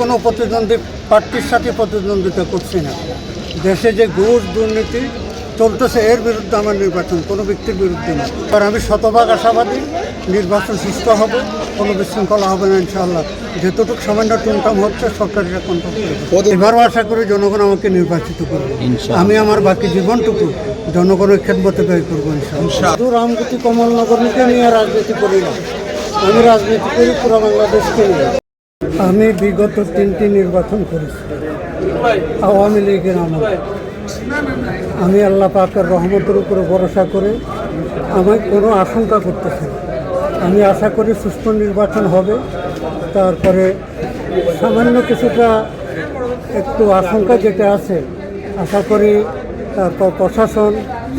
কোনো প্রতিদ্বন্দ্বী প্রার্থীর সাথে প্রতিদ্বন্দ্বিতা করছি না। দেশে যে ঘুষ দুর্নীতি চলতেছে এর বিরুদ্ধে আমার নির্বাচন, কোনো ব্যক্তির বিরুদ্ধে না। আর আমি শতভাগ আশাবাদী নির্বাচন সুস্থ হবে, কোনো বিশৃঙ্খলা হবে না ইনশাআল্লাহ। যতটুকু সামান্য টুনটাম হচ্ছে সরকারিরা কন্ট্রোল করবে। এবারও আশা করি জনগণ আমাকে নির্বাচিত করবে। আমি আমার বাকি জীবনটুকু জনগণের খেদমতে ব্যয় করবো ইনশাআল্লাহ। শুধু রামগতি কমলনগরকে নিয়ে রাজনীতি করি না, আমি রাজনীতি করি পুরো বাংলাদেশকে নিয়ে। আমি বিগত 3টি নির্বাচন করেছি আওয়ামী লীগের আমলে। আমি আল্লাহ পাকের রহমতের উপরে ভরসা করে আমি কোনো আশঙ্কা করতেছি না। আমি আশা করি সুষ্ঠু নির্বাচন হবে। তারপরে সামান্য কিছুটা একটু আশঙ্কা যেটা আছে, আশা করি তারপর প্রশাসন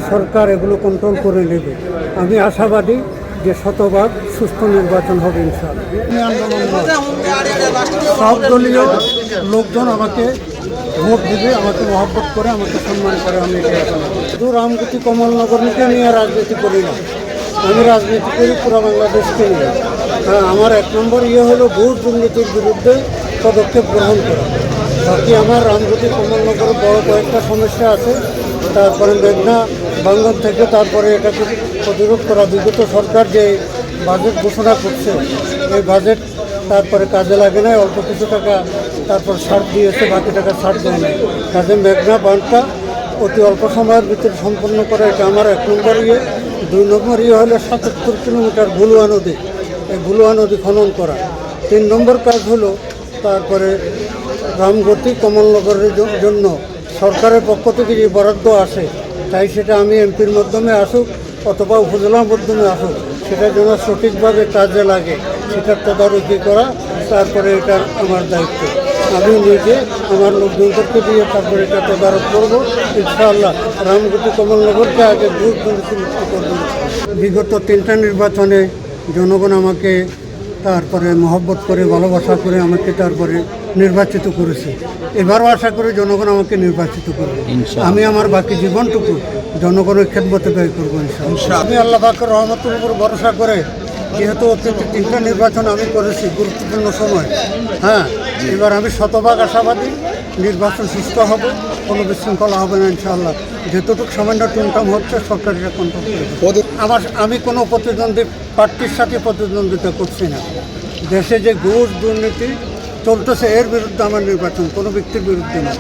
সরকার এগুলো কন্ট্রোল করে নেবে। আমি আশাবাদী যে শতভাগ সুস্থ নির্বাচন হবে ইনশাআল্লাহ। সব দলীয় লোকজন আমাকে ভোট দেবে, আমাকে মহব্বত করে, আমাকে সম্মান করে। আমি শুধু রামগতি কমলনগরকে নিয়ে রাজনীতি করি না, আমি রাজনীতি করি পুরো বাংলাদেশকে নিয়ে। আমার 1 নম্বর হলো ঘুষ দুর্নীতির বিরুদ্ধে পদক্ষেপ গ্রহণ করা। বাকি আমার রামগতি কমলনগরে বড় কয়েকটা সমস্যা আছে। তারপরে মেঘনা ভাঙ্গন থেকে তারপরে এটাকে প্রতিরোধ করা। বিগত সরকার যে বাজেট ঘোষণা করছে, এই বাজেট তারপরে কাজে লাগে না, অল্প কিছু টাকা তারপর ছাড় দিয়েছে, বাকি টাকা ছাড় দেয় না। কাজে মেঘনা বাঁধটা অতি অল্প সময়ের ভিতরে সম্পন্ন করা, এটা আমার 1 নম্বর 2 নম্বর হলো 77 কিলোমিটার ভুলুয়া নদী, এই ভুলুয়া নদী খনন করা। 3 নম্বর কাজ হলো তারপরে রামগতি কমলনগরের জন্য সরকারের পক্ষ থেকে যে বরাদ্দ আসে, তাই সেটা আমি এমপির মাধ্যমে আসুক অথবা উপজেলার মাধ্যমে আসুক, সেটা যেন সঠিকভাবে কাজে লাগে সেটার তদারকি করা। তারপরে এটা আমার দায়িত্ব। আমি নিজে আমার লোকজনদেরকে দিয়ে তারপরে এটা তদারক করবো ইনশাআল্লাহ। রামগতি কমলনগরকে আগে দুর্নীতি মুক্ত করবো। বিগত 3টা নির্বাচনে জনগণ আমাকে তারপরে মহব্বত করে, ভালোবাসা করে আমাকে তারপরে নির্বাচিত করেছে। এবারও আশা করি জনগণ আমাকে নির্বাচিত করবে। আমি আমার বাকি জীবনটুকু জনগণের খেদমতে ব্যয় করবো ইনশাআল্লাহ। আমি আল্লাহ পাকের রহমতের উপর ভরসা করে, যেহেতু 3টা নির্বাচন আমি করেছি গুরুত্বপূর্ণ সময়, এবার আমি শতভাগ আশাবাদী নির্বাচন সুস্থ হবে, কোনো বিশৃঙ্খলা হবে না ইনশাআল্লাহ। যতটুকু সামান্য টুনটাম হচ্ছে সরকারিরা কন্ট্রোল করবে। আমি কোনো প্রতিদ্বন্দ্বী প্রার্থীর সাথে প্রতিদ্বন্দ্বিতা করছি না। দেশে যে ঘুষ দুর্নীতি চলতেছে এর বিরুদ্ধে আমার নির্বাচন, কোনো ব্যক্তির বিরুদ্ধে না।